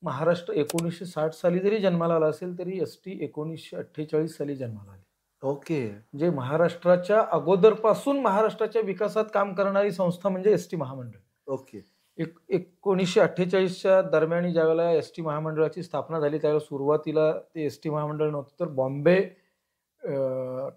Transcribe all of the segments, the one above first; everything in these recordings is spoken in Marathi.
महाराष्ट्र 1960 साली जरी जन्माला आला असेल, तरी एस-टी 1948 साली जन्माला आली. ओके. म्हणजे महाराष्ट्राच्या अगोदरपासून महाराष्ट्राच्या विकासात काम करणारी संस्था म्हणजे एस-टी महामंडळ. ओके. 1948च्या दरम्यान ज्यावेळेला एस-टी महामंडळाची स्थापना झाली, त्यावेळेला सुरुवातीला ते एस-टी महामंडळ नव्हतं, तर बॉम्बे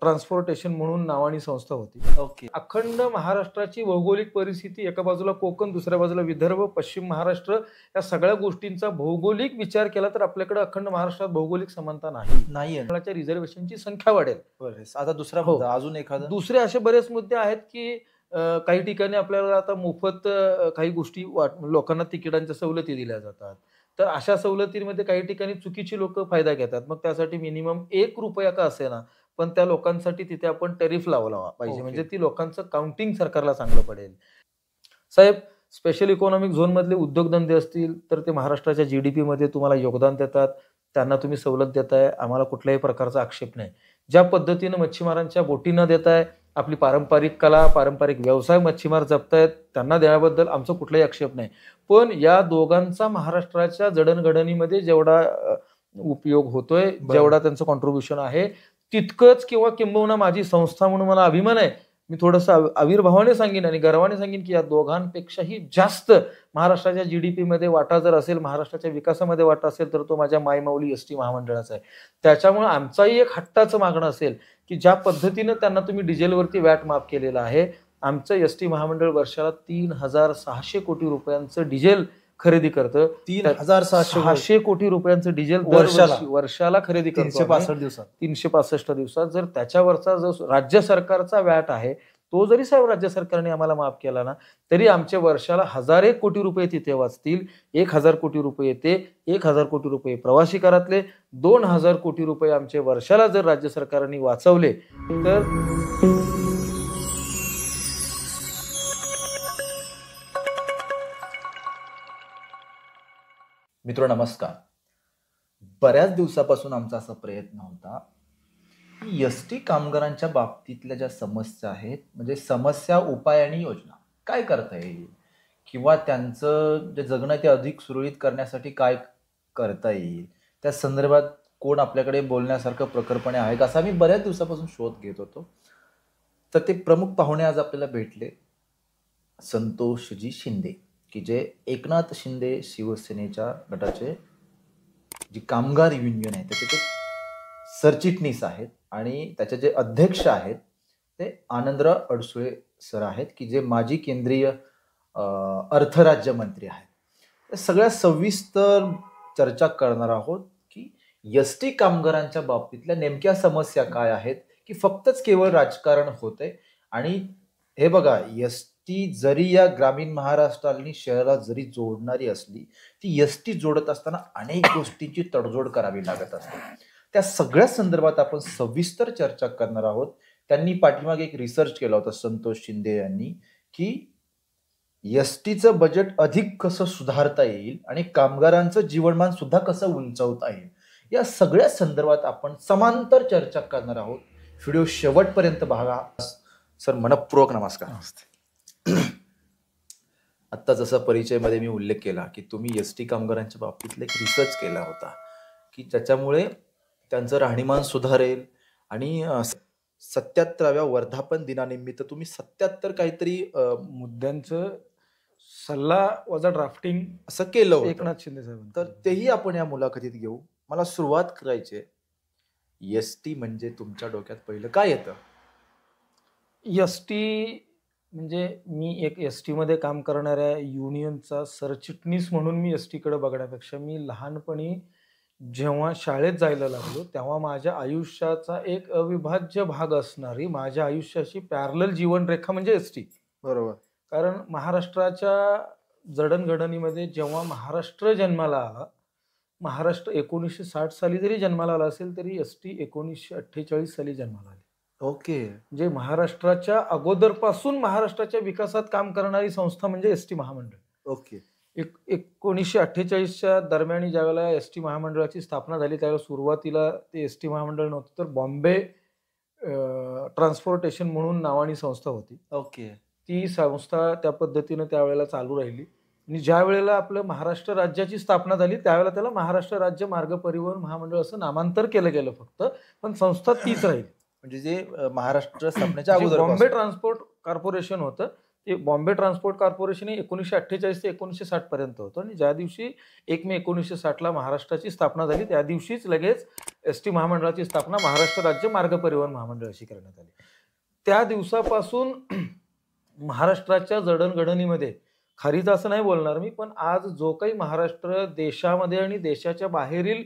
ट्रान्सपोर्टेशन म्हणून नावानी संस्था होती. ओके. अखंड महाराष्ट्राची भौगोलिक परिस्थिती, एका बाजूला कोकण, दुसऱ्या बाजूला विदर्भ, पश्चिम महाराष्ट्र, या सगळ्या गोष्टींचा भौगोलिक विचार केला तर आपल्याकडे अखंड महाराष्ट्रात भौगोलिक समानता नाही. नाहीये. रिझर्वेशनची संख्या वाढेल. बरं. आता दुसरा हो. मुद्दा अजून एखादा? दुसरे असे बरेच मुद्दे आहेत की काही ठिकाणी आपल्याला आता मोफत काही गोष्टी लोकांना तिकिटांच्या सवलती दिल्या जातात. तर अशा सवलतींमध्ये काही ठिकाणी चुकीची लोकं फायदा घेतात. मग त्यासाठी मिनिमम ₹1 का असेना, पण त्या लोकांसाठी तिथे आपण टॅरिफ लावला पाहिजे. ओके. म्हणजे ती लोकांचं काउंटिंग सरकारला चांगलं पडेल. साहेब, स्पेशल इकॉनॉमिक झोनमधले उद्योगधंदे असतील, तर ते महाराष्ट्राच्या जी-डी-पीमध्ये तुम्हाला योगदान देतात. त्यांना तुम्ही सवलत देताय. आम्हाला कुठल्याही प्रकारचा आक्षेप नाही. ज्या पद्धतीनं मच्छीमारांच्या बोटी न देताय, आपली पारंपरिक कला, पारंपरिक व्यवसाय मच्छीमार जपतायत, त्यांना देण्याबद्दल आमचा कुठलाही आक्षेप नाही. पण या दोघांचा महाराष्ट्राच्या जडणघडणीमध्ये जेवढा उपयोग होतोय, जेवढा त्यांचं कॉन्ट्रिब्युशन आहे, तितकंच किंवा किंबहुना माझी संस्था म्हणून मला अभिमान आहे. मी थोडंसं आविर्भावाने सांगेन आणि गर्वाने सांगेन की या दोघांपेक्षाही जास्त महाराष्ट्राच्या जी-डी-पीमध्ये वाटा जर असेल, महाराष्ट्राच्या विकासामध्ये वाटा असेल, तर तो माझ्या मायमाऊली एस-टी महामंडळाचा आहे. त्याच्यामुळे आमचाही एक हट्टाचं मागणं असेल की ज्या पद्धतीनं त्यांना तुम्ही डिझेलवरती व्हॅट माफ केलेलं आहे, आमचं एस-टी महामंडळ वर्षाला 3,600 कोटी रुपयांचं डिझेल खरेदी करतं. 3,600 कोटी रुपयांचं डिझेल वर्षाला खरेदी करतो 365 दिवसात. 365 दिवसात. जर त्याच्यावरचा जो राज्य सरकारचा व्हॅट आहे, तो जरी साहेब राज्य सरकारने आम्हाला माफ केला ना, तरी आमच्या वर्षाला 1,000 कोटी रुपये तिथे वाचतील. 1,000 कोटी रुपये ते 1,000 कोटी रुपये प्रवासी करातले, 2,000 कोटी रुपये आमचे वर्षाला जर राज्य सरकारने वाचवले तर मित्र नमस्कार. बऱ्याच दिवसापासून आमचा असा प्रयत्न होता की एस-टी कामगारांच्या बाबतीतल्या ज्या समस्या आहेत, म्हणजे समस्या, उपाय आणि योजना काय करता येईल, किंवा त्यांचं जे जगणं ते अधिक सुरळीत करण्यासाठी काय करता येईल, त्या संदर्भात कोण आपल्याकडे बोलण्यासारखं प्रखरपणे आहे का, असा मी बऱ्याच दिवसापासून शोध घेत होतो. तर ते प्रमुख पाहुणे आज आपल्याला भेटले, संतोषजी शिंदे, की जे एकनाथ शिंदे शिवसेनेच्या गटाचे जी कामगार युनियन आहे त्याचे ते सरचिटणीस आहेत, आणि त्याचे जे अध्यक्ष आहेत ते आनंदराव अडसुळे सर आहेत, की जे माजी केंद्रीय अर्थराज्यमंत्री आहेत. सगळ्या सविस्तर चर्चा करणार आहोत की एस-टी कामगारांच्या बाबतीतल्या नेमक्या समस्या काय आहेत, की फक्तच केवळ राजकारण होते. आणि हे बघा, एस-टी जरी या ग्रामीण महाराष्ट्र आणि शहराला जरी जोडणारी असली, ती एस-टी जोडत असताना अनेक गोष्टींची तडजोड करावी लागत असते. त्या सगळ्या संदर्भात आपण सविस्तर चर्चा करणार आहोत. त्यांनी पाठीमागे एक रिसर्च केला होता संतोष शिंदे यांनी, की एस-टीचं बजेट अधिक कसं सुधारता येईल आणि कामगारांचं जीवनमान सुद्धा कसं उंचावता येईल, या सगळ्या संदर्भात आपण समांतर चर्चा करणार आहोत. व्हिडिओ शेवटपर्यंत बघा. सर, मनपूर्वक नमस्कार. आत्ता जसा परिचयमध्ये मी उल्लेख केला की तुम्ही एस-टी कामगारांच्या बाबतीतले एक रिसर्च केला होता, की ज्याच्यामुळे त्यांचं राहणीमान सुधारेल, आणि 77व्या वर्धापन दिनानिमित्त तुम्ही 77 काहीतरी मुद्द्यांचं सल्ला वजा ड्राफ्टिंग असं केलं होतं एकनाथ शिंदे साहेब. तर तेही आपण या मुलाखतीत घेऊ. मला सुरुवात करायची आहे. एस-टी म्हणजे तुमच्या डोक्यात पहिलं काय येतं? एस-टी म्हणजे मी एक एस-टीमध्ये काम करणाऱ्या युनियनचा सरचिटणीस म्हणून मी एस-टीकडे बघण्यापेक्षा, मी लहानपणी जेव्हा शाळेत जायला लागलो तेव्हा माझ्या आयुष्याचा एक अविभाज्य भाग असणारी, माझ्या आयुष्याची पॅरलल जीवनरेखा म्हणजे एस-टी. बरोबर. कारण महाराष्ट्राच्या जडणघडणीमध्ये जेव्हा महाराष्ट्र जन्माला आला, महाराष्ट्र 1960 साली जरी जन्माला आला असेल, तरी एस-टी 1948 साली जन्माला आली. ओके. म्हणजे महाराष्ट्राच्या अगोदरपासून महाराष्ट्राच्या विकासात काम करणारी संस्था म्हणजे एस-टी महामंडळ. ओके. 1948च्या दरम्यान ज्यावेळेला एस-टी महामंडळाची स्थापना झाली, त्यावेळेला सुरुवातीला ते एस-टी महामंडळ नव्हतं, तर बॉम्बे ट्रान्सपोर्टेशन म्हणून नावानी संस्था होती. ओके. ती संस्था त्या पद्धतीनं त्यावेळेला चालू राहिली. आणि ज्या वेळेला आपलं महाराष्ट्र राज्याची स्थापना झाली त्यावेळेला त्याला महाराष्ट्र राज्य मार्ग परिवहन महामंडळ असं नामांतर केलं गेलं फक्त, पण संस्था तीच राहील. म्हणजे जे महाराष्ट्र स्थापनेच्या जे अगोदर बॉम्बे ट्रान्सपोर्ट कॉर्पोरेशन होतं ते बॉम्बे ट्रान्सपोर्ट कॉर्पोरेशन हे 1948 ते 1960 पर्यंत होतं, आणि ज्या दिवशी 1 मे 1960ला महाराष्ट्राची स्थापना झाली त्या दिवशीच लगेच एसटी महामंडळाची स्थापना महाराष्ट्र राज्य मार्ग परिवहन महामंडळ अशी करण्यात आली. त्या दिवसापासून महाराष्ट्राच्या जडणघडणीमध्ये, खरीच असं नाही बोलणार मी, पण आज जो काही महाराष्ट्र देशामध्ये आणि देशाच्या बाहेरील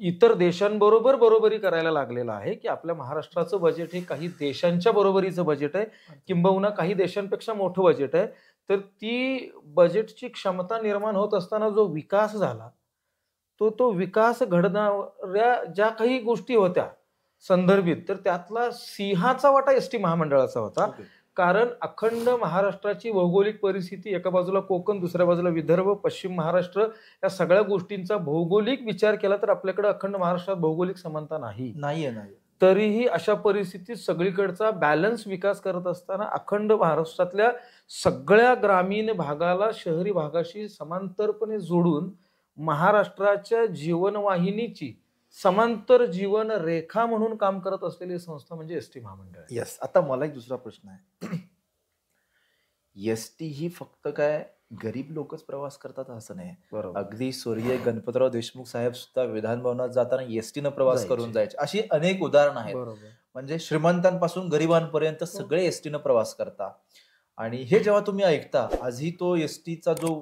इतर देशांबरोबर बरोबरी करायला लागलेला आहे, की आपल्या महाराष्ट्राचं बजेट हे काही देशांच्या बरोबरीचं बजेट आहे, किंबहुना काही देशांपेक्षा मोठं बजेट आहे. तर ती बजेटची क्षमता निर्माण होत असताना जो विकास झाला, तो विकास घडणाऱ्या ज्या काही गोष्टी होत्या संदर्भित, तर त्यातला सिंहाचा वाटा एसटी महामंडळाचा होता. कारण अखंड महाराष्ट्राची भौगोलिक परिस्थिती, एका बाजूला कोकण, दुसऱ्या बाजूला विदर्भ, पश्चिम महाराष्ट्र, या सगळ्या गोष्टींचा भौगोलिक विचार केला तर आपल्याकडे अखंड महाराष्ट्रात भौगोलिक समानता नाही. तरीही अशा परिस्थितीत सगळीकडचा बॅलन्स विकास करत असताना अखंड महाराष्ट्रातल्या सगळ्या ग्रामीण भागाला शहरी भागाशी समांतरपणे जोडून महाराष्ट्राच्या जीवनवाहिनीची समांतर जीवन रेखा म्हणून काम करत असलेली संस्था म्हणजे एसटी महामंडळ. येस. आता मला एक दुसरा प्रश्न आहे. एसटी ही फक्त काय गरीब लोकच प्रवास करतात असं नाही. बरोबर. अगदी स्वर्गीय गणपतराव देशमुख साहेब सुद्धा विधान भवनात जाताना एसटीनं प्रवास करून जायचे. अशी अनेक उदाहरणं आहेत. बरोबर. म्हणजे श्रीमंतांपासून गरिबांपर्यंत सगळे एसटीनं प्रवास करतात. आणि हे जेव्हा तुम्ही ऐकता, आजही तो एसटीचा जो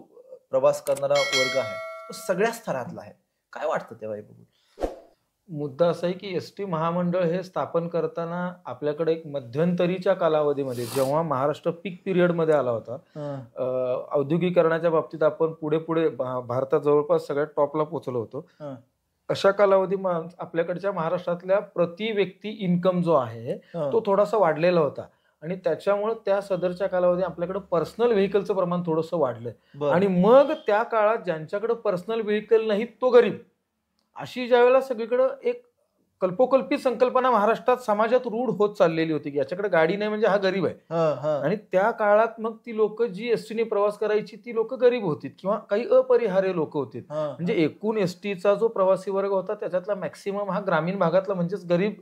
प्रवास करणारा वर्ग आहे तो सगळ्याच स्तरातला आहे. काय वाटतं तेव्हा हे बघून? मुद्दा असा आहे की एसटी महामंडळ हे स्थापन करताना आपल्याकडे एक मध्यंतरीच्या कालावधीमध्ये, जेव्हा महाराष्ट्र पीक पिरियडमध्ये आला होता, औद्योगिकरणाच्या बाबतीत आपण पुढे पुढे भारतात जवळपास सगळ्यात टॉपला पोहोचलो होतो. अशा कालावधी आपल्याकडच्या महाराष्ट्रातल्या प्रति व्यक्ती इन्कम जो आहे तो थोडासा वाढलेला होता, आणि त्याच्यामुळे त्या सदरच्या कालावधी आपल्याकडे पर्सनल व्हेकलचं प्रमाण थोडंसं वाढलंय. आणि मग त्या काळात ज्यांच्याकडे पर्सनल व्हेकल नाही तो गरीब, अशी ज्या वेळेला सगळीकडे एक कल्पोकल्पी संकल्पना महाराष्ट्रात समाजात रूढ होत चाललेली होती की याच्याकडे गाडी नाही म्हणजे हा गरीब आहे. आणि त्या काळात मग ती लोक जी एसटीने प्रवास करायची ती लोक गरीब होती किंवा काही अपरिहार्य लोक होती. म्हणजे एकूण एसटीचा जो प्रवासी वर्ग होता त्याच्यातला मॅक्सिमम हा ग्रामीण भागातला म्हणजेच गरीब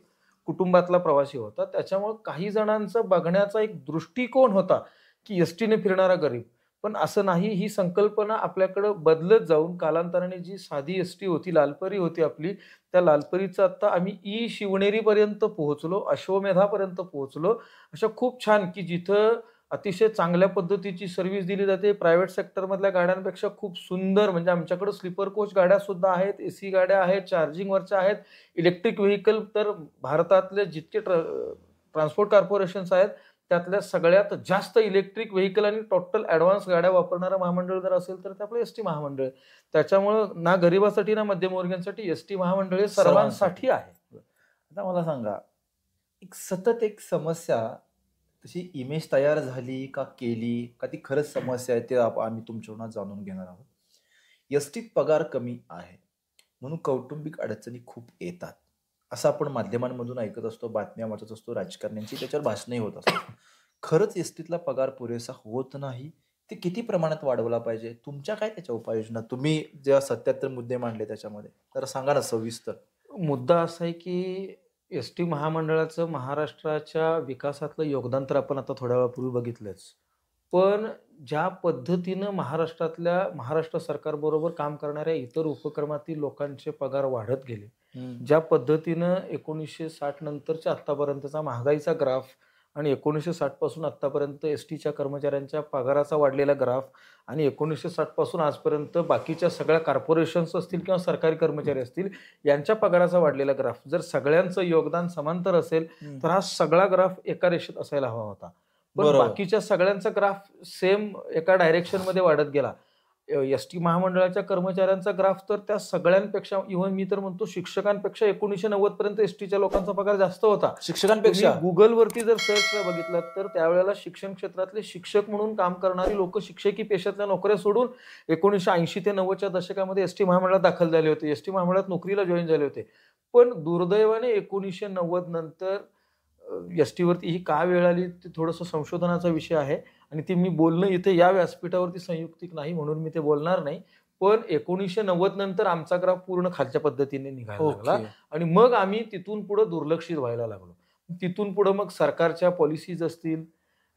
कुटुंबातला प्रवासी होता. त्याच्यामुळे काही जणांचा बघण्याचा एक दृष्टिकोन होता की एसटीने फिरणारा गरीब. पण असं नाही. ही संकल्पना आपल्याकडे बदलत जाऊन कालांतराने जी साधी एसटी होती, लालपरी होती आपली, त्या लालपरीचं आता आम्ही ई शिवनेरीपर्यंत पोहोचलो, अश्वमेधापर्यंत पोहोचलो. अशा खूप छान की जिथं अतिशय चांगल्या पद्धतीची सर्व्हिस दिली जाते. प्रायव्हेट सेक्टरमधल्या गाड्यांपेक्षा खूप सुंदर, म्हणजे आमच्याकडे स्लीपर कोच गाड्या सुद्धा आहेत, एसी गाड्या आहेत, चार्जिंगवरच्या आहेत, इलेक्ट्रिक व्हेकल तर भारतातले जितके ट्रान्सपोर्ट कॉर्पोरेशन्स आहेत त्यातल्या सगळ्यात जास्त इलेक्ट्रिक व्हेकल आणि टोटल ॲडव्हान्स गाड्या वापरणारं महामंडळ जर असेल तर ते आपलं एसटी महामंडळ. त्याच्यामुळं ना गरिबासाठी ना मध्यमवर्गीयांसाठी एसटी महामंडळ हे सर्वांसाठी आहे. आता मला सांगा, एक सतत एक समस्या तशी इमेज तयार झाली का केली का ती खरंच समस्या आहे ते आम्ही तुमच्याकडून जाणून घेणार आहोत. एसटीत पगार कमी आहे म्हणून कौटुंबिक अडचणी खूप येतात असं आपण माध्यमांमधून ऐकत असतो, बातम्या वाचत असतो, राजकारण्यांची त्याच्यावर भाषणही होत असतात. खरंच एसटीतला पगार पुरेसा होत नाही, ते किती प्रमाणात वाढवला पाहिजे? तुमच्या काय त्याच्या उपाययोजना? तुम्ही जेव्हा 77 मुद्दे मांडले त्याच्यामध्ये तर सांगा ना सविस्तर. मुद्दा असा आहे की एसटी महामंडळाचं महाराष्ट्राच्या विकासातलं योगदान तर आपण आता थोड्या वेळापूर्वी बघितलंच. पण ज्या पद्धतीनं महाराष्ट्र सरकारबरोबर काम करणाऱ्या इतर उपक्रमातील लोकांचे पगार वाढत गेले, ज्या पद्धतीनं 1960 नंतरच्या आत्तापर्यंतचा महागाईचा ग्राफ आणि 1960 पासून आत्तापर्यंत एसटीच्या कर्मचाऱ्यांच्या पगाराचा वाढलेला ग्राफ आणि 1960 पासून आजपर्यंत बाकीच्या सगळ्या कॉर्पोरेशन्स असतील किंवा सरकारी कर्मचारी असतील यांच्या पगाराचा वाढलेला ग्राफ, जर सगळ्यांचं योगदान समांतर असेल तर हा सगळा ग्राफ एका रेषेत असायला हवा होता. पण बाकीच्या सगळ्यांचा ग्राफ सेम एका डायरेक्शनमध्ये वाढत गेला. एसटी महामंडळाच्या कर्मचाऱ्यांचा ग्राफ तर त्या सगळ्यांपेक्षा, इव्हन मी तर म्हणतो शिक्षकांपेक्षा 1990 पर्यंत एसटीच्या लोकांचा पगार जास्त होता. शिक्षकांपेक्षा गुगलवरती जर सर्च बघितलं तर त्यावेळेला शिक्षण क्षेत्रातले शिक्षक म्हणून काम करणारी लोक शिक्षकी पेशातल्या नोकऱ्या सोडून 1980 ते 90च्या दशकामध्ये एसटी महामंडळात दाखल झाले होते, एसटी महामंडळात नोकरीला जॉईन झाले होते. पण दुर्दैवाने 1990 नंतर एसटीवरती ही का वेळ आली ते थोडंसं संशोधनाचा विषय आहे. आणि ते मी बोलणं इथे या व्यासपीठावरती संयुक्तिक नाही म्हणून मी ते बोलणार नाही. पण 1990 नंतर आमचा ग्राफ पूर्ण खालच्या पद्धतीने निघायला लागला ओके. आणि मग आम्ही तिथून पुढे दुर्लक्षित व्हायला लागलो. तिथून पुढे मग सरकारच्या पॉलिसीज असतील,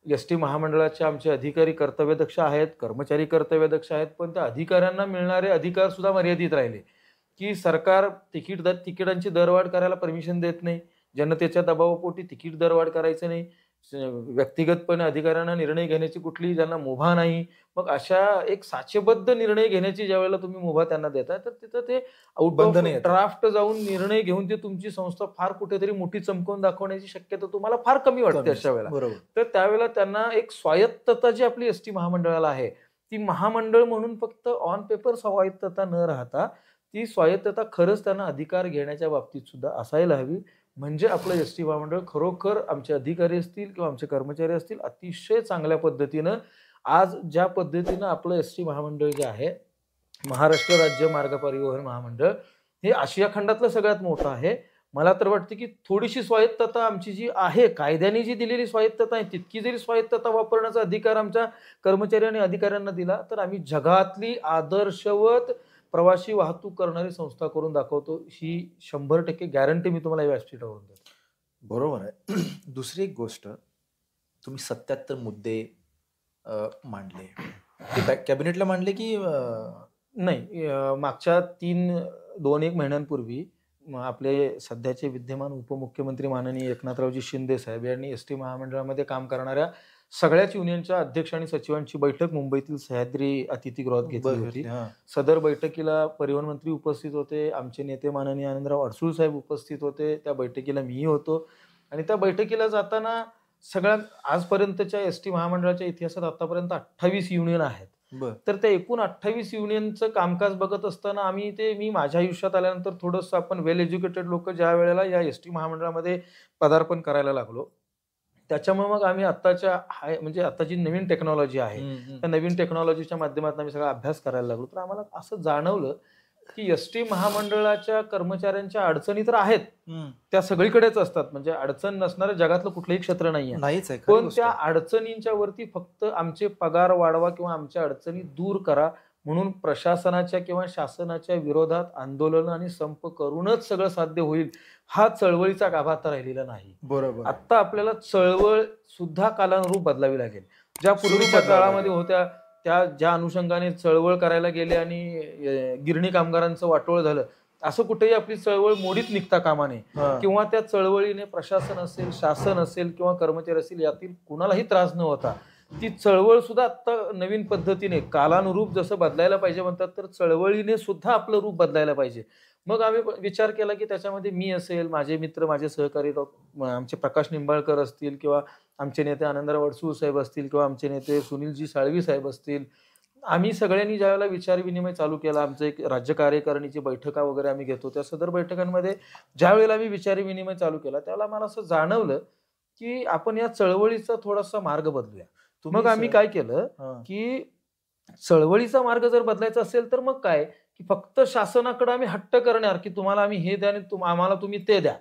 एसटी महामंडळाचे आमचे अधिकारी कर्तव्यदक्ष आहेत, कर्मचारी कर्तव्यदक्ष आहेत, पण त्या अधिकाऱ्यांना मिळणारे अधिकार सुद्धा मर्यादित राहिले, की सरकार तिकिटांची दरवाढ करायला परमिशन देत नाही. जनतेच्या दबावापोटी तिकीट दरवाढ करायचं नाही. व्यक्तिगतपणे अधिकाऱ्यांना निर्णय घेण्याची कुठलीही त्यांना मुभा नाही. मग अशा एक साचेबद्ध निर्णय घेण्याची ज्यावेळेला तुम्ही मुभा त्यांना देता, तर तिथं ते आउट ऑफ बंधनं येतात. ड्राफ्ट जाऊन निर्णय घेऊन ते तुमची संस्था फार कुठेतरी मोठी चमकवून दाखवण्याची शक्यता तुम्हाला फार कमी वाटते कमीच. अशा वेळेला. बरोबर. तर त्यावेळेला त्यांना एक स्वायत्तता जी आपली एसटी महामंडळाला आहे, ती महामंडळ म्हणून फक्त ऑन पेपर स्वायत्तता न राहता ती स्वायत्तता खरंच त्यांना अधिकार घेण्याच्या बाबतीत सुद्धा असायला हवी. म्हणजे आपलं एसटी महामंडळ खरोखर आमचे अधिकारी असतील किंवा आमचे कर्मचारी असतील अतिशय चांगल्या पद्धतीनं आज ज्या पद्धतीनं आपलं एसटी महामंडळ जे आहे, महाराष्ट्र राज्य मार्ग परिवहन महामंडळ, हे आशिया खंडातलं सगळ्यात मोठं आहे. मला तर वाटतं की थोडीशी स्वायत्तता आमची जी आहे, कायद्याने जी दिलेली स्वायत्तता आहे, तितकी जरी स्वायत्तता वापरण्याचा अधिकार आमच्या कर्मचारी आणि अधिकाऱ्यांना दिला, तर आम्ही जगातली आदर्शवत प्रवासी वाहतूक करणारी संस्था करून दाखवतो. ही 100% गॅरंटी मी तुम्हाला या व्यासपीठावरून देतो. बरोबर आहे. दुसरी एक गोष्ट, तुम्ही 77 मुद्दे मांडले. ते कॅबिनेटला मांडले की नाही, मागच्या 2-1 महिन्यांपूर्वी आपले सध्याचे विद्यमान उपमुख्यमंत्री माननीय एकनाथरावजी शिंदे साहेब यांनी एसटी महामंडळामध्ये काम करणाऱ्या सगळ्याच युनियनच्या अध्यक्ष आणि सचिवांची बैठक मुंबईतील सह्याद्री अतिथीगृहात घेतली होती. सदर बैठकीला परिवहन मंत्री उपस्थित होते, आमचे नेते माननीय आनंदराव अडसूळ साहेब उपस्थित होते. त्या बैठकीला मीही होतो आणि त्या बैठकीला जाताना सगळ्यात आजपर्यंतच्या एसटी महामंडळाच्या इतिहासात आतापर्यंत 28 युनियन आहेत. तर त्या एकूण 28 युनियनचं कामकाज बघत असताना मी माझ्या आयुष्यात आल्यानंतर थोडंसं आपण वेल एज्युकेटेड लोक ज्या वेळेला या एसटी महामंडळामध्ये पदार्पण करायला लागलो, त्याच्यामुळे मग आम्ही म्हणजे आता जी नवीन टेक्नॉलॉजी आहे, त्या नवीन टेक्नॉलॉजीच्या माध्यमातून आम्ही सगळा अभ्यास करायला लागलो. तर आम्हाला असं जाणवलं की एसटी महामंडळाच्या कर्मचाऱ्यांच्या अडचणी तर आहेत, त्या सगळीकडेच असतात. म्हणजे अडचण नसणारं जगातलं कुठलंही क्षेत्र नाहीये. पण त्या अडचणींच्या वरती फक्त आमचे पगार वाढवा किंवा आमच्या अडचणी दूर करा म्हणून प्रशासनाच्या किंवा शासनाच्या विरोधात आंदोलन आणि संप करूनच सगळं साध्य होईल, हा चळवळीचा गाभा आता राहिलेला नाही. बरोबर. आता आपल्याला चळवळ सुद्धा कालानुरूप बदलावी लागेल. ज्या पूर्वीच्या काळामध्ये होत्या त्या ज्या अनुषंगाने चळवळ करायला गेले आणि गिरणी कामगारांचं वाटोळ झालं, असं कुठेही आपली चळवळ मोडीत निघता कामा नये. किंवा त्या चळवळीने प्रशासन असेल, शासन असेल किंवा कर्मचारी असेल यातील कुणालाही त्रास न होता ती चळवळ सुद्धा आता नवीन पद्धतीने कालानुरूप जसं बदलायला पाहिजे म्हणतात, तर चळवळीने सुद्धा आपलं रूप बदलायला पाहिजे. मग आम्ही विचार केला की त्याच्यामध्ये मी असेल, माझे मित्र, माझे सहकारी आमचे प्रकाश निंबाळकर असतील किंवा आमचे नेते आनंदराव अडसूळ साहेब असतील किंवा आमचे नेते सुनीलजी साळवी साहेब असतील, आम्ही सगळ्यांनी ज्यावेळेला विचार विनिमय चालू केला, आमचं एक राज्य कार्यकारिणीची बैठका वगैरे आम्ही घेतो, त्या सदर बैठकांमध्ये ज्यावेळेला आम्ही विचार विनिमय चालू केला त्यावेळेला मला असं जाणवलं की आपण या चळवळीचा थोडासा मार्ग बदलूया. मग आम्ही काय केलं की चळवळीचा मार्ग जर बदलायचा असेल तर मग काय की फक्त शासनाकडे आम्ही हट्ट करणार की तुम्हाला आम्ही हे द्या आणि आम्हाला तुम्ही ते द्या,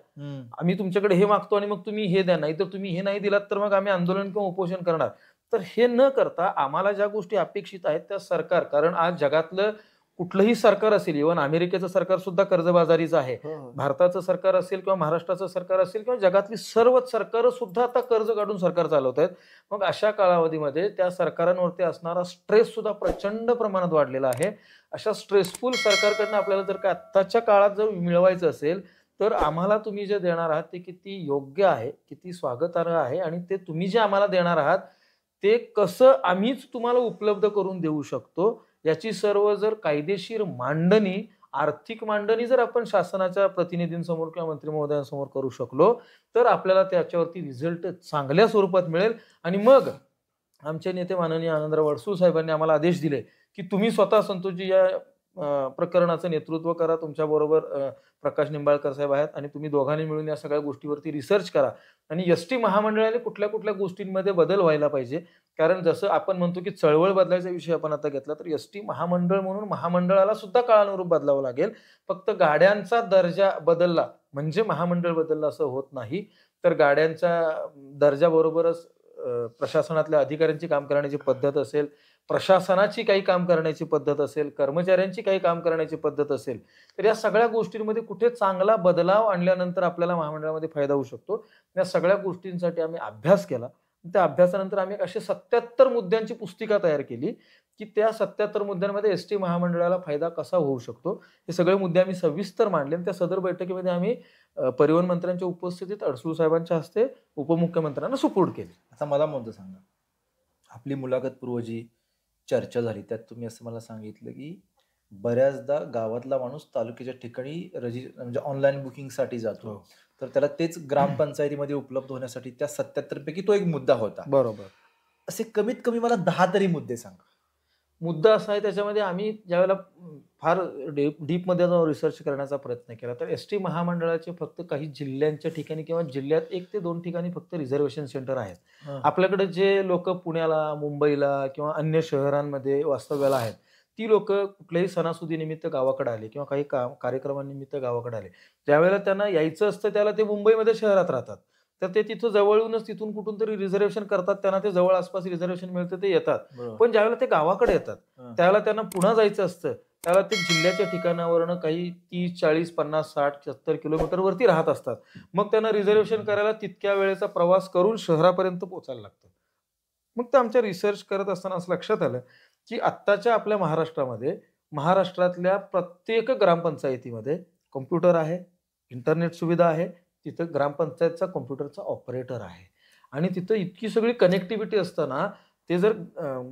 आम्ही तुमच्याकडे हे मागतो आणि मग तुम्ही हे द्या, नाही तर तुम्ही हे नाही दिलात तर मग आम्ही आंदोलन किंवा उपोषण करणार. तर हे न करता आम्हाला ज्या गोष्टी अपेक्षित आहेत त्या सरकार, कारण आज जगातलं कुठलंही सरकार असेल, इव्हन अमेरिकेचं सरकार सुद्धा कर्जबाजारीचं आहे, भारताचं सरकार असेल किंवा महाराष्ट्राचं सरकार असेल किंवा जगातली सर्वच सरकार सुद्धा आता कर्ज काढून सरकार चालवत आहेत. मग अशा कालावधीमध्ये त्या सरकारांवरती असणारा स्ट्रेस सुद्धा प्रचंड प्रमाणात वाढलेला आहे. अशा स्ट्रेसफुल सरकारकडनं आपल्याला जर का आत्ताच्या काळात जर मिळवायचं असेल तर आम्हाला तुम्ही जे देणार आहात ते किती योग्य आहे, किती स्वागतार्ह आहे आणि ते तुम्ही जे आम्हाला देणार आहात ते कसं आम्हीच तुम्हाला उपलब्ध करून देऊ शकतो याची सर्व जर कायदेशीर मांडणी, आर्थिक मांडणी जर आपण शासनाच्या प्रतिनिधींसमोर किंवा मंत्री महोदयांसमोर करू शकलो तर आपल्याला त्याच्यावरती रिझल्ट चांगल्या स्वरूपात मिळेल. आणि मग आमचे नेते माननीय आनंदराव अडसूळ साहेबांनी आम्हाला आदेश दिले की तुम्ही स्वतः संतोषजी या प्रकरणाचं नेतृत्व करा, तुमच्याबरोबर प्रकाश निंबाळकर साहेब आहेत आणि तुम्ही दोघांनी मिळून या सगळ्या गोष्टीवरती रिसर्च करा आणि एसटी महामंडळाने कुठल्या कुठल्या गोष्टींमध्ये बदल व्हायला पाहिजे. कारण जसं आपण म्हणतो की चळवळ बदलायचा विषय आपण आता घेतला, तर एसटी महामंडळ म्हणून महामंडळाला सुद्धा काळानुरूप बदलावं लागेल. फक्त गाड्यांचा दर्जा बदलला म्हणजे महामंडळ बदलला असं होत नाही, तर गाड्यांच्या दर्जाबरोबरच प्रशासनातल्या अधिकाऱ्यांची काम करण्याची पद्धत असेल, प्रशासनाची काही काम करण्याची पद्धत असेल, कर्मचाऱ्यांची काही काम करण्याची पद्धत असेल, तर या सगळ्या गोष्टींमध्ये कुठे चांगला बदलाव आणल्यानंतर आपल्याला महामंडळामध्ये फायदा होऊ शकतो. या सगळ्या गोष्टींसाठी आम्ही अभ्यास केला. त्या अभ्यासानंतर आम्ही एक अशी 77 मुद्द्यांची पुस्तिका तयार केली, की त्या 77 मुद्द्यांमध्ये एसटी महामंडळाला फायदा कसा होऊ शकतो, हे सगळे मुद्दे आम्ही सविस्तर मांडले आणि त्या सदर बैठकीमध्ये आम्ही परिवहन मंत्र्यांच्या उपस्थितीत अडसूळ साहेबांच्या हस्ते उपमुख्यमंत्र्यांना सुपूर्द केली. आता मला मुद्दा सांगा, आपली मुलाखत पूर्व जी चर्चा झाली त्यात तुम्ही असं मला सांगितलं की बऱ्याचदा गावातला माणूस तालुक्याच्या ठिकाणी म्हणजे ऑनलाईन बुकिंगसाठी जातो, हो. तर त्याला तेच ग्रामपंचायतीमध्ये उपलब्ध होण्यासाठी त्या 77 पैकी तो एक मुद्दा होता. बरोबर. असे कमीत कमी मला 10 तरी मुद्दे सांगा. मुद्दा असा आहे, त्याच्यामध्ये आम्ही ज्यावेळेला फार डीपमध्ये जाऊन रिसर्च करण्याचा प्रयत्न केला, तर एसटी महामंडळाचे फक्त काही जिल्ह्यांच्या ठिकाणी किंवा जिल्ह्यात 1 ते 2 ठिकाणी फक्त रिझर्वेशन सेंटर आहेत. आपल्याकडे जे लोक पुण्याला, मुंबईला किंवा अन्य शहरांमध्ये वास्तव्याला आहेत, ती लोक कुठल्याही सणासुदीनिमित्त गावाकडे आले किंवा काही कार्यक्रमानिमित्त गावाकडे आले, ज्यावेळेला त्यांना यायचं असतं त्याला ते मुंबईमध्ये शहरात राहतात, तर ते तिथं जवळूनच तिथून कुठून तरी रिझर्वेशन करतात, त्यांना ते जवळ आसपास रिझर्वेशन मिळतं, ते येतात. पण ज्यावेळेला ते गावाकडे येतात त्यावेळेला त्यांना पुन्हा जायचं असतं, त्यावेळेला ते जिल्ह्याच्या ठिकाणावरनं काही 30, 40, 50, 60, 70 किलोमीटर वरती राहत असतात. मग त्यांना रिझर्वेशन करायला तितक्या वेळेचा प्रवास करून शहरापर्यंत पोहोचायला लागतं. मग ते आमच्या रिसर्च करत असताना असं लक्षात आलं की आत्ताच्या आपल्या महाराष्ट्रामध्ये, महाराष्ट्रातल्या प्रत्येक ग्रामपंचायतीमध्ये कॉम्प्युटर आहे, इंटरनेट सुविधा आहे, तिथं ग्रामपंचायतचा कॉम्प्युटरचा ऑपरेटर आहे आणि तिथं इतकी सगळी कनेक्टिव्हिटी असताना ते जर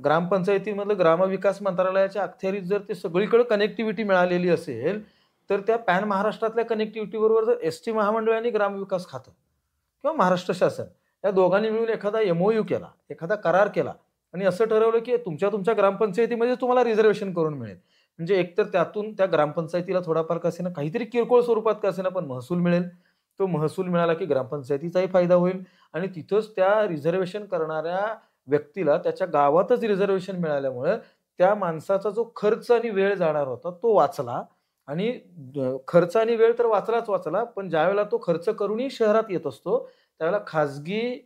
ग्रामपंचायतीमधलं ग्रामविकास मंत्रालयाच्या अखत्यारीत जर ते सगळीकडे कनेक्टिव्हिटी मिळालेली असेल, तर त्या पॅन महाराष्ट्रातल्या कनेक्टिव्हिटी बरोबर जर एसटी महामंडळाने ग्रामविकास खातं किंवा महाराष्ट्र शासन या दोघांनी मिळून एखादा MOU केला, एखादा करार केला आणि असं ठरवलं की तुमच्या ग्रामपंचायतीमध्ये तुम्हाला रिझर्वेशन करून मिळेल, म्हणजे एकतर त्यातून त्या ग्रामपंचायतीला थोडाफार का असेना, काहीतरी किरकोळ स्वरूपात का असेना पण महसूल मिळेल. तो महसूल मिळाला की ग्रामपंचायतीचाही फायदा होईल आणि तिथंच त्या रिझर्वेशन करणाऱ्या व्यक्तीला त्याच्या गावातच रिझर्वेशन मिळाल्यामुळे त्या माणसाचा जो खर्च आणि वेळ जाणार होता तो वाचला आणि खर्च आणि वेळ तर वाचला, पण ज्यावेळेला तो खर्च करूनही शहरात येत असतो त्यावेळेला खाजगी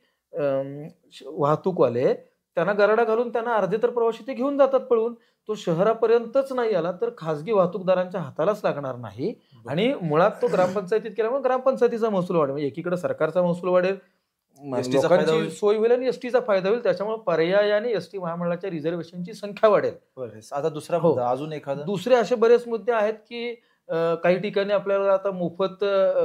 वाहतूकवाले त्यांना गराडा घालून त्यांना अर्धे तर प्रवासी ते घेऊन जातात पळून. तो शहरापर्यंतच नाही आला तर खाजगी वाहतूकदारांच्या हातालाच लागणार नाही आणि मुळात तो ग्रामपंचायतीत केल्यामुळे ग्रामपंचायतीचा महसूल वाढेल, म्हणजे एकीकडे सरकारचा महसूल वाढेल, एसटीचा फायदा लोकांची होईल. सोय होईल आणि एसटीचा फायदा होईल, त्याच्यामुळे पर्यायाने एसटी महामंडळाच्या रिझर्वेशनची संख्या वाढेल. आता दुसरा हो. मुद्दा अजून एखादा. दुसरे असे बरेच मुद्दे आहेत की काही ठिकाणी आपल्याला आता मोफत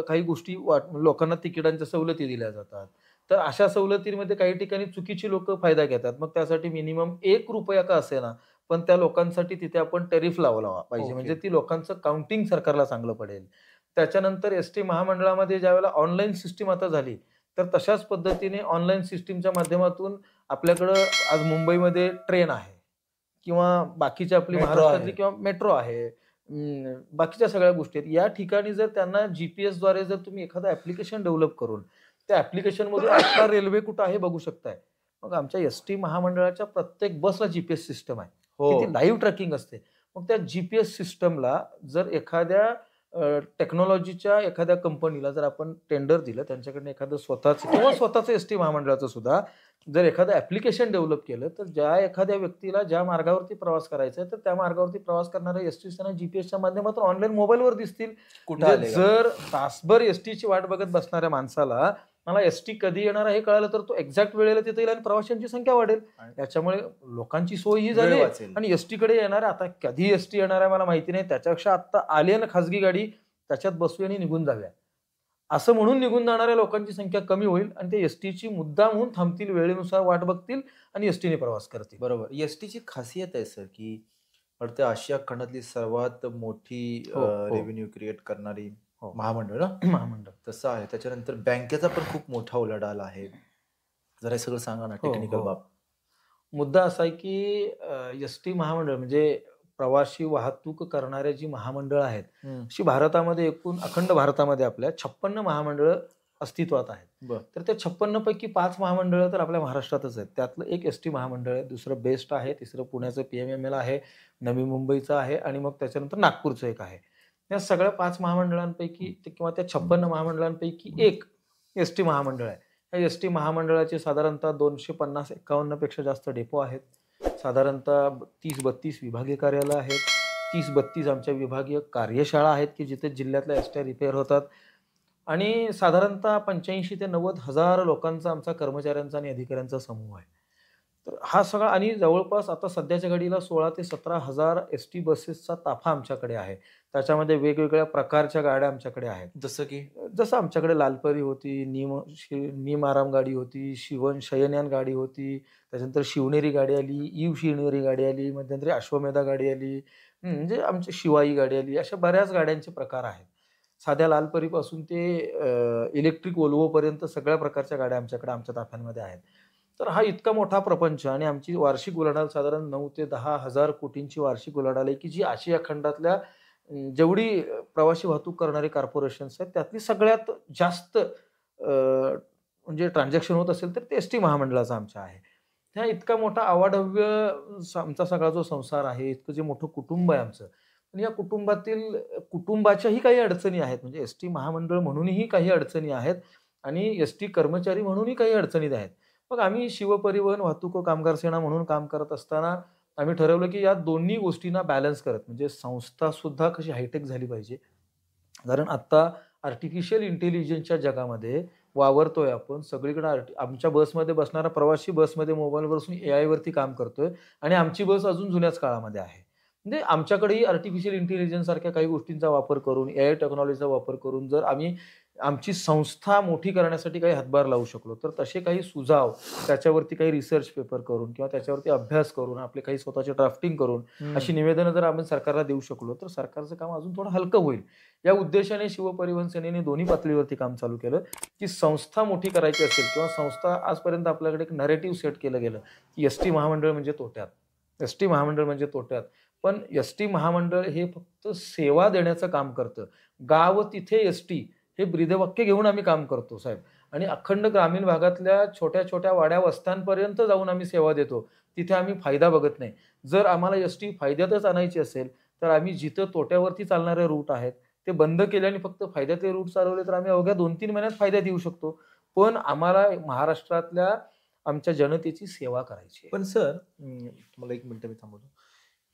काही गोष्टी लोकांना तिकिटांच्या सवलती दिल्या जातात, तर अशा सवलतींमध्ये काही ठिकाणी चुकीची लोक फायदा घेतात. मग त्यासाठी मिनिमम ₹1 का असेना पण त्या लोकांसाठी तिथे आपण टॅरिफ लावला पाहिजे, ओके. म्हणजे ती लोकांचं काउंटिंग सरकारला चांगलं पडेल. त्याच्यानंतर एसटी महामंडळामध्ये ज्यावेळेला ऑनलाईन सिस्टीम आता झाली, तर तशाच पद्धतीने ऑनलाईन सिस्टीमच्या माध्यमातून आपल्याकडं आज मुंबईमध्ये ट्रेन आहे किंवा बाकीची आपली मेट्रो महाराष्ट्रातली आहे. किंवा मेट्रो आहे, बाकीच्या सगळ्या गोष्टी आहेत. या ठिकाणी जर त्यांना GPS द्वारे जर तुम्ही एखादं ऍप्लिकेशन डेव्हलप करून त्या ऍप्लिकेशन मधून आता रेल्वे कुठं आहे बघू शकताय. मग आमच्या एसटी महामंडळाच्या प्रत्येक बसला GPS सिस्टम आहे, ती लाईव्ह ट्रॅकिंग असते. मग त्या GPS सिस्टमला जर एखाद्या टेक्नॉलॉजीच्या एखाद्या कंपनीला जर आपण टेंडर दिलं, त्यांच्याकडनं एखादं स्वतःचं एसटी महामंडळाचं सुद्धा जर एखादं ऍप्लिकेशन डेव्हलप केलं, तर ज्या एखाद्या व्यक्तीला ज्या मार्गावरती प्रवास करायचा आहे तर त्या मार्गावरती प्रवास करणाऱ्या एसटीच्या GPSच्या माध्यमातून ऑनलाईन मोबाईलवर दिसतील. कुठं म्हणजे आले जर तासभर एसटीची वाट बघत बसणाऱ्या माणसाला मला एसटी कधी येणार आहे हे कळालं तर तो एक्झॅक्ट वेळेला तिथे येईल आणि प्रवाशांची संख्या वाढेल. त्याच्यामुळे लोकांची सोय ही झाली आणि एसटीकडे येणार आहे. आता कधी एसटी येणार आहे मला माहिती नाही, त्याच्यापेक्षा आता आली ना खासगी गाडी त्याच्यात बसूया आणि निघून जाव्या, असं म्हणून निघून जाणाऱ्या लोकांची संख्या कमी होईल आणि ते एसटीची मुद्दा म्हणून थांबतील, वेळेनुसार वाट बघतील आणि एसटीने प्रवास करतील. बरोबर. एसटीची खासियत आहे सर की वाटतं आशिया खंडातली सर्वात मोठी रेव्हेन्यू क्रिएट करणारी महामंडळ ना, महामंडळ तसं आहे. त्याच्यानंतर बँकेचा पण खूप मोठा उलाढाल आहे. जरा हे सगळं सांगा ना, टेक्निकल बाब. मुद्दा असा आहे की एसटी महामंडळ म्हणजे प्रवासी वाहतूक करणाऱ्या जी महामंडळ आहेत, अशी भारतामध्ये एकूण अखंड भारतामध्ये आपल्या 56 महामंडळ अस्तित्वात आहेत. तर त्या 56 पैकी 5 महामंडळ तर आपल्या महाराष्ट्रातच आहेत. त्यातलं एक एसटी महामंडळ आहे, दुसरं बेस्ट आहे, तिसरं पुण्याचं PMML आहे, नवी मुंबईचं आहे आणि मग त्याच्यानंतर नागपूरचं एक आहे. या सगळ्या 5 महामंडळांपैकी किंवा त्या 56 महामंडळांपैकी एक एसटी महामंडळ आहे. ह्या एस टी महामंडळाचे साधारणतः 250-51 पेक्षा जास्त डेपो आहेत. साधारणतः 30-32 विभागीय कार्यालय आहेत. 30-32 आमच्या विभागीय कार्यशाळा आहेत की जिथे जिल्ह्यातल्या एसट्या रिपेअर होतात. आणि साधारणतः 85 ते 90 हजार लोकांचा आमचा कर्मचाऱ्यांचा आणि अधिकाऱ्यांचा समूह आहे. तर हा सगळा आणि जवळपास आता सध्याच्या घडीला 16 ते 17 हजार एस टी बसेसचा ताफा आमच्याकडे आहे. त्याच्यामध्ये वेगवेगळ्या प्रकारच्या गाड्या आमच्याकडे आहेत. जसं आमच्याकडे लालपरी होती, नीम आराम गाडी होती, शयनयान गाडी होती, त्याच्यानंतर शिवनेरी गाडी आली, शिवनेरी गाडी आली, मध्यंतरी अश्वमेधा गाडी आली, म्हणजे आमची शिवाई गाडी आली, अशा बऱ्याच गाड्यांचे प्रकार आहेत. साध्या लालपरीपासून ते इलेक्ट्रिक वोल्वोपर्यंत सगळ्या प्रकारच्या गाड्या आमच्याकडे आमच्या ताफ्यांमध्ये आहेत. तर हा इतका मोठा प्रपंच आणि आमची वार्षिक उलाढाल साधारण 9 ते 10 हजार कोटींची वार्षिक उलाढाल आहे की जी आशिया खंडातल्या जेवढी प्रवासी वाहतूक करणारे कॉर्पोरेशन्स आहेत त्यातली सगळ्यात जास्त म्हणजे ट्रान्झॅक्शन होत असेल तर ते एस टी महामंडळाचा आमच्या आहे. ह्या इतका मोठा अवाढव्य आमचा सगळा जो संसार आहे, इतकं जे मोठं कुटुंब आहे आमचं, पण या कुटुंबातील कुटुंबाच्याही काही अडचणी आहेत. म्हणजे एस टी महामंडळ म्हणूनही काही अडचणी आहेत आणि एस टी कर्मचारी म्हणूनही काही अडचणीत आहेत. मग आम्ही शिवपरिवहन वाहतूक व कामगार सेना म्हणून काम करत असताना आम्ही ठरवलं की या दोन्ही गोष्टींना बॅलन्स करत म्हणजे संस्था सुद्धा कशी हायटेक झाली पाहिजे. कारण आता आर्टिफिशियल इंटेलिजन्सच्या जगामध्ये वावरतोय आपण. सगळीकडे आमच्या बसमध्ये बसणारा प्रवासी बसमध्ये मोबाईलवर बसून AI वरती काम करतोय आणि आमची बस अजून जुन्याच काळामध्ये आहे. म्हणजे आमच्याकडेही आर्टिफिशियल इंटेलिजन्स सारख्या काही गोष्टींचा वापर करून, AI टेक्नॉलॉजीचा वापर करून जर आम्ही आमची संस्था मोठी करण्यासाठी काही हातभार लावू शकलो, तर तसे काही सुझाव त्याच्यावरती काही रिसर्च पेपर करून किंवा त्याच्यावरती अभ्यास करून, आपले काही स्वतःचे ड्राफ्टिंग करून अशी निवेदनं जर आम्ही सरकारला देऊ शकलो, तर सरकारचं काम अजून थोडं हलकं होईल. या उद्देशाने शिवपरिवहन सेनेने दोन्ही पातळीवरती काम चालू केलं की संस्था मोठी करायची असेल किंवा संस्था आजपर्यंत आपल्याकडे एक नॅरेटिव्ह सेट केलं गेलं की एस टी महामंडळ म्हणजे तोट्यात, एस टी महामंडळ म्हणजे तोट्यात. पण एस टी महामंडळ हे फक्त सेवा देण्याचं काम करतं. गाव तिथे एस टी हे ब्रीदवाक्य घेऊन आम्ही काम करतो साहेब. आणि अखंड ग्रामीण भागातल्या छोट्या छोट्या वाड्या वस्त्यांपर्यंत जाऊन आम्ही सेवा देतो. तिथे आम्ही फायदा बघत नाही. जर आम्हाला एस टी फायद्यातच आणायची असेल तर आम्ही जिथं तोट्यावरती चालणारे रूट आहेत ते बंद केले आणि फक्त फायद्यातले रूट चालवले तर आम्ही अवघ्या 2-3 महिन्यात फायदा देऊ शकतो. पण आम्हाला महाराष्ट्रातल्या आमच्या जनतेची सेवा करायची आहे. पण सर, तुम्हाला 1 मिनिट मी थांबवतो.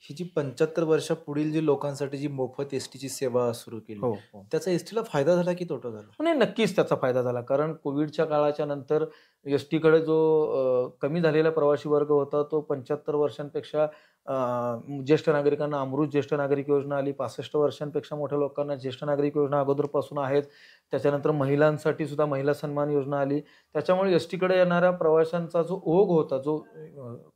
ही जी 75 वर्षापुढील जी लोकांसाठी जी मोफत एसटीची सेवा सुरू केली, त्याचा एसटीला फायदा झाला की तोटा झाला? नाही, नक्कीच त्याचा फायदा झाला. कारण कोविडच्या काळाच्या नंतर एसटीकडे जो कमी झालेला प्रवासी वर्ग होता तो 75 वर्षांपेक्षा ज्येष्ठ नागरिकांना अमृत ज्येष्ठ नागरिक योजना आली. 65 वर्षांपेक्षा मोठ्या लोकांना ज्येष्ठ नागरिक योजना अगोदरपासून आहेत. त्याच्यानंतर महिलांसाठी सुद्धा महिला सन्मान योजना आली. त्याच्यामुळे एसटीकडे येणाऱ्या प्रवाशांचा जो ओघ होता, जो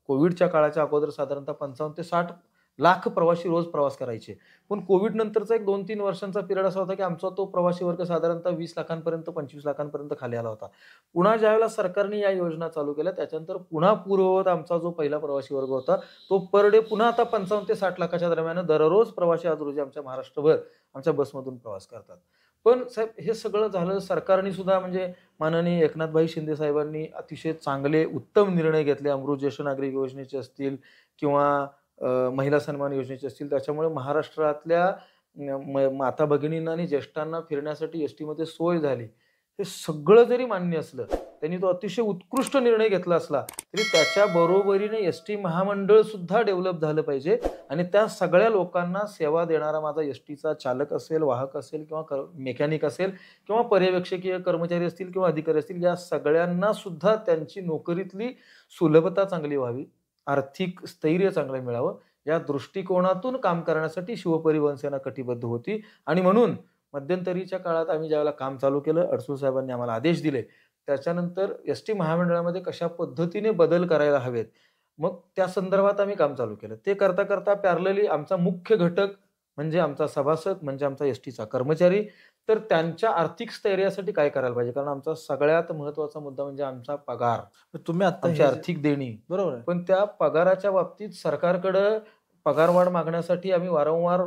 कोविडच्या काळाच्या अगोदर साधारणतः 55 ते 60 लाख प्रवासी रोज प्रवास करायचे. पण कोविड नंतरचा एक 2-3 वर्षांचा पिरियड असा होता की आमचा तो प्रवासी वर्ग साधारणतः 20 लाखांपर्यंत 25 लाखांपर्यंत खाली आला होता. पुन्हा ज्यावेळेला सरकारने या योजना चालू केल्या त्याच्यानंतर पुन्हा पूर्ववत आमचा जो पहिला प्रवासी वर्ग होता तो पर डे पुन्हा आता 55 ते 60 लाखाच्या दरम्यान दररोज प्रवासी आज रोजी आमच्या महाराष्ट्रभर आमच्या बसमधून प्रवास करतात. पण साहेब हे सगळं झालं, सरकारने सुद्धा म्हणजे माननीय एकनाथभाई शिंदे साहेबांनी अतिशय चांगले उत्तम निर्णय घेतले. अमृत ज्येष्ठ नागरिक योजनेचे असतील किंवा महिला सन्मान योजनेचे असतील. त्याच्यामुळे महाराष्ट्रातल्या माता भगिनींना आणि ज्येष्ठांना फिरण्यासाठी एसटीमध्ये सोय झाली. हे सगळं जरी मान्य असलं, त्यांनी तो अतिशय उत्कृष्ट निर्णय घेतला असला तरी त्याच्या बरोबरीने एसटी महामंडळ सुद्धा डेव्हलप झालं पाहिजे आणि त्या सगळ्या लोकांना सेवा देणारा माझा एसटीचा चालक असेल, वाहक असेल किंवा मेकॅनिक असेल किंवा पर्यवेक्षकीय कर्मचारी असतील किंवा अधिकारी असतील, या सगळ्यांना सुद्धा त्यांची नोकरीतली सुलभता चांगली व्हावी, आर्थिक स्थैर्य चांगलं मिळावं, या दृष्टिकोनातून काम करण्यासाठी शिवपरिवहन सेना कटिबद्ध होती. आणि म्हणून मध्यंतरीच्या काळात आम्ही ज्यावेळेला काम चालू केलं, अडसूळ साहेबांनी आम्हाला आदेश दिले, त्याच्यानंतर एस टी महामंडळामध्ये कशा पद्धतीने बदल करायला हवेत, मग त्या संदर्भात आम्ही काम चालू केलं. ते करता करता पॅरलली आमचा मुख्य घटक म्हणजे आमचा सभासद म्हणजे आमचा एसटीचा कर्मचारी, तर त्यांच्या आर्थिक स्थैर्यासाठी काय करायला पाहिजे, कारण आमचा सगळ्यात महत्वाचा मुद्दा म्हणजे आमचा पगार. तुम्ही आता आमची आर्थिक देणी, बरोबर, पण त्या पगाराच्या बाबतीत सरकारकडे पगारवाढ मागण्यासाठी आम्ही वारंवार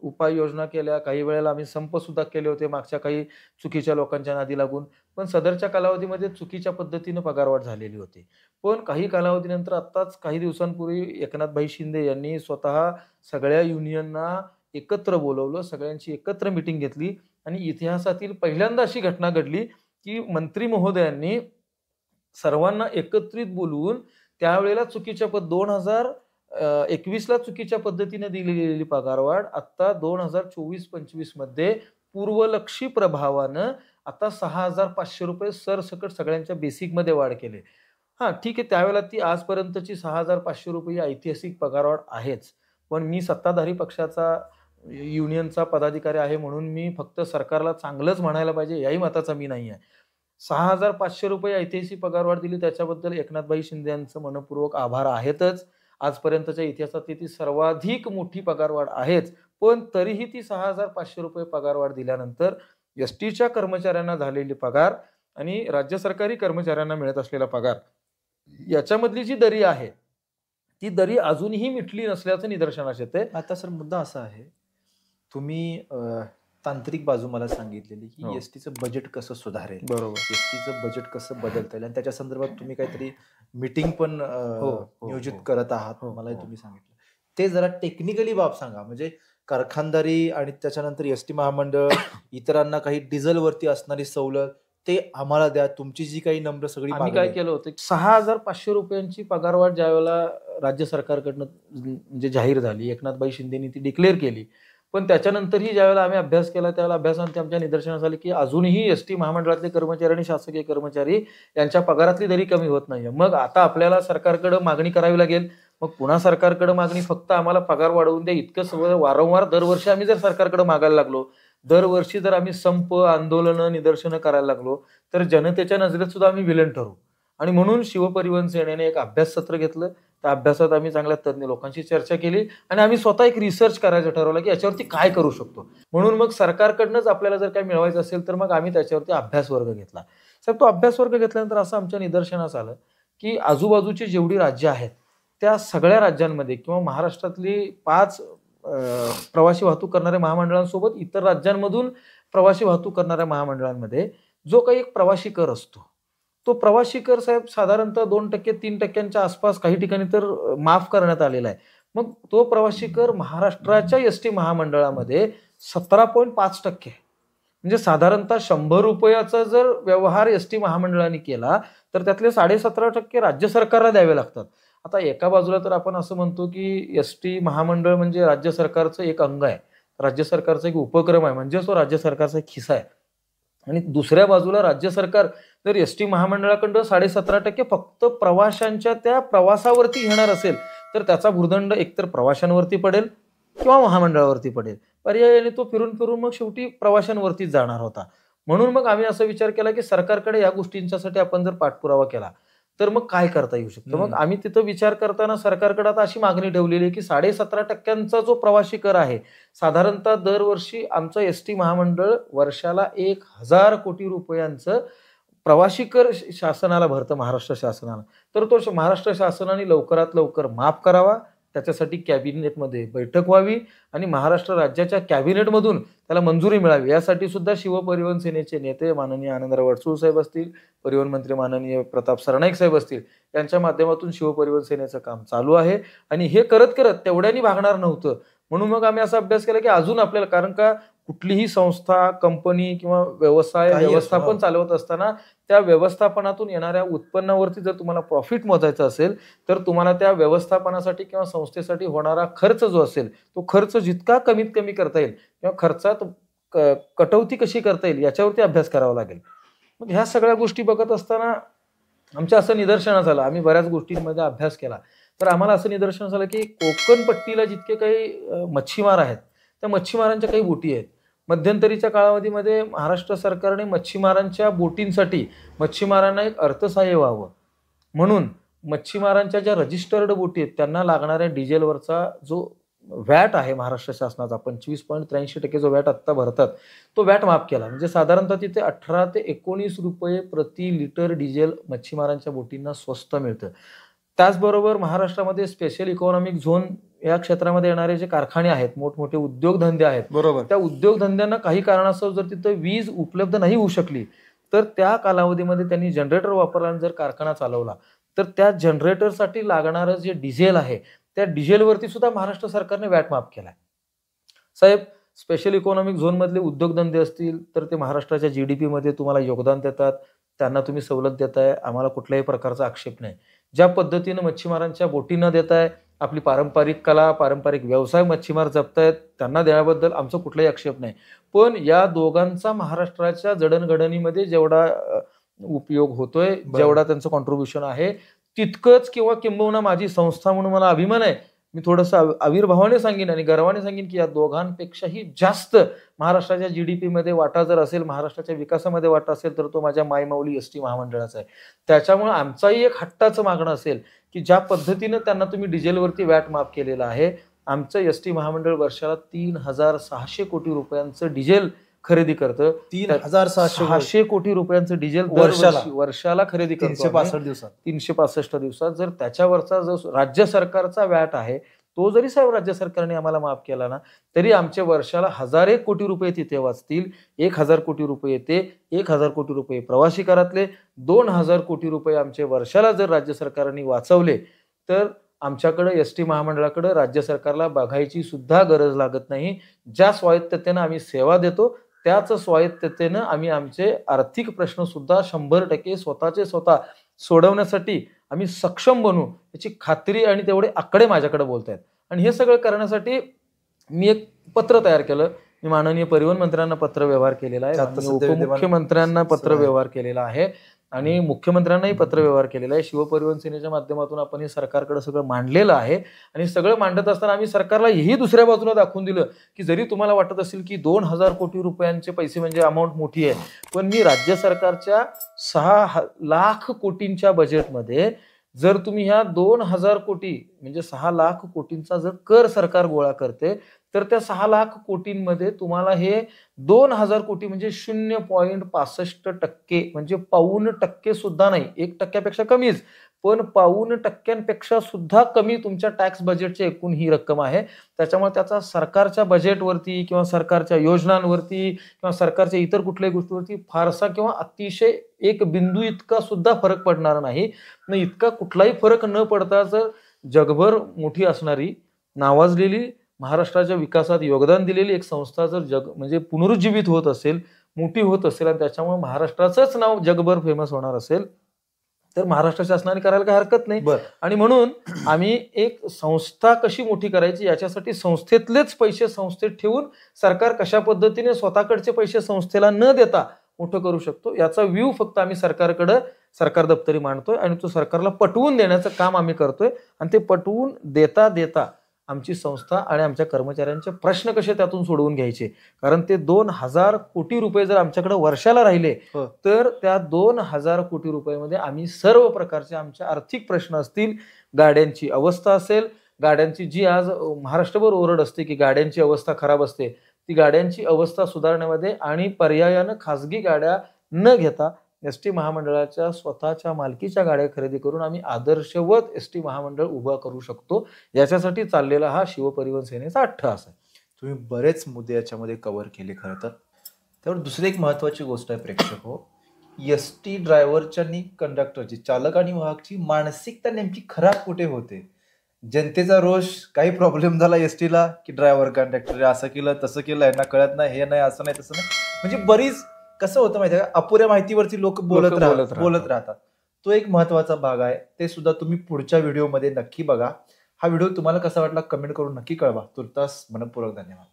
उपाययोजना केल्या. काही वेळेला आम्ही संप सुद्धा केले होते मागच्या काही चुकीच्या लोकांच्या नादी लागून. पण सदरच्या कालावधीमध्ये चुकीच्या पद्धतीनं पगारवाढ झालेली होती. पण काही कालावधीनंतर आत्ताच काही दिवसांपूर्वी एकनाथभाई शिंदे यांनी स्वतः सगळ्या युनियनना एकत्र बोलवलं, सगळ्यांची एकत्र मिटिंग घेतली आणि इतिहासातील पहिल्यांदा अशी घटना घडली की मंत्री महोदयांनी सर्वांना एकत्रित बोलवून त्यावेळेला चुकीच्या 2021ला चुकीच्या पद्धतीने दिली गेलेली पगारवाढ आता 2024-25 मध्ये पूर्वलक्षी प्रभावानं आता 6,500 रुपये सरसकट सगळ्यांच्या बेसिकमध्ये वाढ केली. ठीक आहे, त्यावेळेला ती आजपर्यंतची 6,500 रुपये ऐतिहासिक पगारवाढ आहेच. पण मी सत्ताधारी पक्षाचा युनियनचा पदाधिकारी आहे म्हणून मी फक्त सरकारला चांगलंच म्हणायला पाहिजे याही मताचा मी नाही आहे. 6,500 रुपये ऐतिहासिक पगारवाढ दिली त्याच्याबद्दल एकनाथभाई शिंदे यांचं मनपूर्वक आभार आहेतच. आजपर्यंतच्या इतिहासातली ती सर्वाधिक मोठी पगारवाढ आहेच. पण तरीही ती 6,500 रुपये पगारवाढ दिल्यानंतर एसटीच्या कर्मचाऱ्यांना झालेली पगार आणि राज्य सरकारी कर्मचाऱ्यांना मिळत असलेला पगार याच्यामधली जी दरी आहे ती दरी अजूनही मिटली नसल्याचं निदर्शनास येते. आता सर मुद्दा असा आहे, तुम्ही तांत्रिक बाजू मला सांगितलेली की हो. एसटीचं बजेट कसं सुधारेल, बरोबर. एसटीचं बजेट कसं बदलता येईल आणि त्याच्या संदर्भात तुम्ही काहीतरी मीटिंग पण हो. नियोजित करत आहात, हो, मलाही हो. तुम्ही सांगितलं. ते जरा टेक्निकली बाब सांगा, म्हणजे कारखानदारी आणि त्याच्यानंतर एसटी महामंडळ इतरांना काही डिझेलवरती असणारी सवलत ते आम्हाला द्या, तुमची जी काही नम्र सगळी आम्ही मागणी काय आहे. केलं होतं 6,500 रुपयांची पगारवाढ ज्यावेळेला राज्य सरकारकडनं म्हणजे जाहीर झाली, एकनाथभाई शिंदेनी ती डिक्लेअर केली. पण त्याच्यानंतरही ज्यावेळेला आम्ही अभ्यास केला त्यावेळेला अभ्यासानंतर आमच्या निदर्शनास आले की अजूनही एसटी महामंडळातले कर्मचारी आणि शासकीय कर्मचारी यांच्या पगारातली दरी कमी होत नाहीये. मग आता आपल्याला सरकारकडे मागणी करावी लागेल. मग पुन्हा सरकारकडे मागणी फक्त आम्हाला पगार वाढवून द्या इतकं सगळं वारंवार दरवर्षी आम्ही जर सरकारकडे मागायला लागलो, दरवर्षी जर आम्ही संप, आंदोलनं, निदर्शनं करायला लागलो तर जनतेच्या नजरेत सुद्धा आम्ही विलन ठरू. आणि म्हणून शिवपरिवहन सेनेने एक अभ्यास सत्र घेतलं. त्या अभ्यासात आम्ही चांगल्या तज्ज्ञ लोकांशी चर्चा केली आणि आम्ही स्वतः एक रिसर्च करायचं ठरवलं की याच्यावरती काय करू शकतो. म्हणून मग सरकारकडनंच आपल्याला जर काय मिळवायचं असेल तर मग आम्ही त्याच्यावरती अभ्यास वर्ग घेतला. साहेब, तो अभ्यास वर्ग घेतल्यानंतर असं आमच्या निदर्शनास आलं की आजूबाजूची जेवढी राज्य आहेत त्या सगळ्या राज्यांमध्ये किंवा महाराष्ट्रातली 5 प्रवासी वाहतूक करणाऱ्या महामंडळांसोबत इतर राज्यांमधून प्रवासी वाहतूक करणाऱ्या महामंडळांमध्ये जो काही एक प्रवासी कर असतो, तो प्रवासी कर साहेब साधारणतः 2% 3% आसपास काही ठिकाणी तर माफ करण्यात आलेला आहे. मग तो प्रवासी कर महाराष्ट्राच्या एसटी महामंडळामध्ये 17.5% म्हणजे साधारणतः 100 रुपयाचा जर व्यवहार एसटी महामंडळाने केला तर त्यातले 17.5% राज्य सरकारला द्यावे लागतात. आता एका बाजूला तर आपण असं म्हणतो की एसटी महामंडळ म्हणजे राज्य सरकारचं एक अंग आहे, राज्य सरकारचा एक उपक्रम आहे, म्हणजे तो राज्य सरकारचा एक खिसा आहे. आणि दुसऱ्या बाजूला राज्य सरकार जर एसटी महामंडळाकडं 17.5% फक्त प्रवाशांच्या त्या प्रवासावरती घेणार असेल तर त्याचा भुर्दंड एकतर प्रवाशांवरती पडेल किंवा महामंडळावरती पडेल. पर्यायाने तो फिरून फिरून मग शेवटी प्रवाशांवरतीच जाणार होता. म्हणून मग आम्ही असा विचार केला की सरकारकडे या गोष्टींच्यासाठी आपण जर पाठपुरावा केला तर मग काय करता येऊ शकतं. मग आम्ही तिथं विचार करताना सरकारकडे आता अशी मागणी ठेवलेली आहे की 17.5% जो प्रवासी कर आहे, साधारणतः दरवर्षी आमचं एसटी महामंडळ वर्षाला 1,000 कोटी रुपयांचं प्रवासी कर शासनाला भरतं, महाराष्ट्र शासनाला. तर तो महाराष्ट्र शासनाने लवकरात लवकर माफ करावा, त्याच्यासाठी कॅबिनेटमध्ये बैठक व्हावी आणि महाराष्ट्र राज्याच्या कॅबिनेटमधून त्याला मंजुरी मिळावी. यासाठी सुद्धा शिवपरिवहन सेनेचे नेते माननीय आनंदराव अडसूळ साहेब असतील, परिवहन मंत्री माननीय प्रताप सरनाईक साहेब असतील, यांच्या माध्यमातून शिवपरिवहन सेनेचं काम चालू आहे. आणि हे करत करत तेवढ्यानी भागणार नव्हतं. म्हणून मग आम्ही असा अभ्यास केला की अजून आपल्याला, कारण का कुठलीही संस्था, कंपनी किंवा व्यवसाय व्यवस्थापन चालवत असताना त्या व्यवस्थापनातून येणाऱ्या उत्पन्नावरती जर तुम्हाला प्रॉफिट मोजायचा असेल तर तुम्हाला त्या व्यवस्थापनासाठी किंवा संस्थेसाठी होणारा खर्च जो असेल तो खर्च जितका कमीत कमी करता येईल किंवा खर्चात कटौती कशी करता येईल याच्यावरती अभ्यास करावा लागेल. मग ह्या सगळ्या गोष्टी बघत असताना आमच्या असं निदर्शनास आलं, आम्ही बऱ्याच गोष्टींमध्ये अभ्यास केला तर आम्हाला असं निदर्शनास आलं की कोकण पट्टीला जितके काही मच्छीमार आहेत त्या मच्छीमारांच्या काही बोटी आहेत. मध्यंतरीच्या कालावधीमध्ये महाराष्ट्र सरकारने मच्छीमारांच्या बोटींसाठी मच्छीमारांना एक अर्थसहाय्य व्हावं म्हणून मच्छीमारांच्या ज्या रजिस्टर्ड बोटी आहेत त्यांना लागणाऱ्या डिझेलवरचा जो व्हॅट आहे महाराष्ट्र शासनाचा 25.83% जो व्हॅट आत्ता भरतात तो व्हॅट माफ केला. म्हणजे साधारणतः तिथे 18 ते 19 रुपये प्रति लिटर डिझेल मच्छीमारांच्या बोटींना स्वस्त मिळतं. त्याचबरोबर महाराष्ट्रामध्ये स्पेशल इकॉनॉमिक झोन या क्षेत्रामध्ये येणारे जे कारखाने आहेत, मोठमोठे उद्योगधंदे आहेत, बरोबर, त्या उद्योगधंद्यांना काही कारणास्तव जर तिथं वीज उपलब्ध नाही होऊ शकली तर त्या कालावधीमध्ये त्यांनी जनरेटर वापरला आणि जर कारखाना चालवला तर त्या जनरेटरसाठी लागणारं जे डिझेल आहे त्या डिझेलवरती सुद्धा महाराष्ट्र सरकारने व्हॅट माफ केलाय. साहेब, स्पेशल इकॉनॉमिक झोन मधले उद्योगधंदे असतील तर ते महाराष्ट्राच्या GDP मध्ये तुम्हाला योगदान देतात. त्यांना तुम्ही सवलत देताय, आम्हाला कुठल्याही प्रकारचा आक्षेप नाही. ज्या पद्धतीनं मच्छीमारांच्या बोटी न देताय, आपली पारंपरिक कला, पारंपरिक व्यवसाय मच्छीमार जपतायत, त्यांना देण्याबद्दल आमचा कुठलाही आक्षेप नाही. पण या दोघांचा महाराष्ट्राच्या जडणघडणीमध्ये जेवढा उपयोग होतोय, जेवढा त्यांचं कॉन्ट्रिब्युशन आहे, तितकंच किंवा किंबहुना माझी संस्था म्हणून मला अभिमान आहे. मी थोडंसं आविर्भावाने सांगेन आणि गर्वाने सांगेन की या दोघांपेक्षाही जास्त महाराष्ट्राच्या GDP मध्ये वाटा जर असेल, महाराष्ट्राच्या विकासामध्ये वाटा असेल, तर तो माझ्या मायमाऊली एसटी महामंडळाचा आहे. त्याच्यामुळे आमचाही एक हट्टाचं मागणं असेल की ज्या पद्धतीनं त्यांना तुम्ही डिझेलवरती व्हॅट माफ केलेलं आहे, आमचं एसटी महामंडळ वर्षाला 3,600 कोटी रुपयांचं डिझेल खरेदी करतं. 3,600 कोटी रुपयांचं डिझेल वर्षाला खरेदी करतो 365 दिवसात. जर त्याच्यावरचा जो राज्य सरकारचा व्हॅट आहे, तो जरी साहेब राज्य सरकारने आम्हाला माफ केला ना, तरी आमच्या वर्षाला 1,000 कोटी रुपये तिथे वाचतील. 1,000 कोटी रुपये येते, 1,000 कोटी रुपये प्रवासी करातले, 2,000 कोटी रुपये आमचे वर्षाला जर राज्य सरकारने वाचवले, तर आमच्याकडे एसटी महामंडळाकडे राज्य सरकारला बघायची सुद्धा गरज लागत नाही. ज्या स्वायत्ततेनं आम्ही सेवा देतो, त्याच स्वायत्ततेनं आम्ही आमचे आर्थिक प्रश्न सुद्धा 100% स्वतःचे स्वतः सोडवण्यासाठी आम्ही सक्षम बनू, याची खात्री आणि तेवढे आकडे माझ्याकडे बोलतायत. आणि हे सगळं करण्यासाठी मी एक पत्र तयार केलं. मी माननीय परिवहन मंत्र्यांना पत्र व्यवहार केलेला आहे, उपमुख्यमंत्र्यांना पत्र व्यवहार केलेला आहे आणि मुख्यमंत्र्यांनाही पत्र व्यवहार केलेला आहे. शिवपरिवहन सेनेच्या माध्यमातून आपण हे सरकारकडे सगळं मांडलेलं आहे. आणि सगळं मांडत असताना आम्ही सरकारला हेही दुसऱ्या बाजूला दाखवून दिलं की जरी तुम्हाला वाटत असेल की 2,000 कोटी रुपयांचे पैसे म्हणजे अमाऊंट मोठी आहे, पण मी राज्य सरकारच्या 6 लाख कोटींच्या बजेटमध्ये जर तुम्ही ह्या 2,000 कोटी म्हणजे 6 लाख कोटींचा जर कर सरकार गोळा करते, तर त्या 6 लाख कोटींमध्ये तुम्हाला हे 2,000 कोटी म्हणजे 0.65% म्हणजे 0.25% सुद्धा नाही, 1% कमीच, पण 0.25% सुद्धा कमी तुमच्या टॅक्स बजेटची एकूण ही रक्कम आहे. त्याच्यामुळे त्याचा सरकारच्या बजेटवरती किंवा सरकारच्या योजनांवरती किंवा सरकारच्या इतर कुठल्याही गोष्टीवरती फारसा किंवा अतिशय एक बिंदू इतका सुद्धा फरक पडणार नाही. इतका कुठलाही फरक न पडता जर जगभर मोठी असणारी, नावाजलेली, महाराष्ट्राच्या विकासात योगदान दिलेली एक संस्था जर म्हणजे पुनरुज्जीवित होत असेल, मोठी होत असेल आणि त्याच्यामुळे महाराष्ट्राचंच नाव जगभर फेमस होणार असेल, तर महाराष्ट्र शासनाने करायला काही हरकत नाही. आणि म्हणून आम्ही एक संस्था कशी मोठी करायची याच्यासाठी संस्थेतलेच पैसे संस्थेत ठेवून सरकार कशा पद्धतीने स्वतःकडचे पैसे संस्थेला न देता मोठं करू शकतो याचा व्ह्यू फक्त आम्ही सरकारकडे सरकार दप्तरी मांडतोय आणि तो सरकारला पटवून देण्याचं काम आम्ही करतोय. आणि ते पटवून देता देता आमची संस्था आणि आमच्या कर्मचाऱ्यांचे प्रश्न कसे त्यातून सोडवून घ्यायचे, कारण ते 2,000 कोटी रुपये जर आमच्याकडे वर्षाला राहिले, तर त्या 2,000 कोटी रुपयामध्ये आम्ही सर्व प्रकारचे आमचे आर्थिक प्रश्न असतील, गाड्यांची अवस्था असेल, गाड्यांची जी आज महाराष्ट्रभर ओरड असते की गाड्यांची अवस्था खराब असते, ती गाड्यांची अवस्था सुधारण्यामध्ये आणि पर्यायानं खासगी गाड्या न घेता एसटी महामंडळाच्या स्वतःच्या मालकीच्या गाड्या खरेदी करून आम्ही आदर्शवत एसटी महामंडळ उभा करू शकतो, याच्यासाठी चाललेला हा शिवपरिवहन सेनेचा अट्टहास आहे. तुम्ही बरेच मुद्दे याच्यामध्ये कव्हर केले. खरं तर त्यावर दुसरी एक महत्वाची गोष्ट आहे प्रेक्षक हो, एसटी ड्रायव्हरच्या आणि कंडक्टरची, चालक आणि वाहकची मानसिकता नेमकी खराब कुठे होते? जनतेचा रोष, काही प्रॉब्लेम झाला एसटीला की ड्रायव्हर कंडक्टर असं केलं तसं केलं, यांना कळत नाही, हे नाही, असं नाही, तसं नाही, म्हणजे बरीच कसं होतं माहिती आहे का, अपुऱ्या माहितीवरती लोक बोलत राहतात. तो एक महत्वाचा भाग आहे. ते सुद्धा तुम्ही पुढच्या व्हिडिओमध्ये नक्की बघा. हा व्हिडिओ तुम्हाला कसा वाटला कमेंट करून नक्की कळवा. तुर्तास मनपूर्वक धन्यवाद.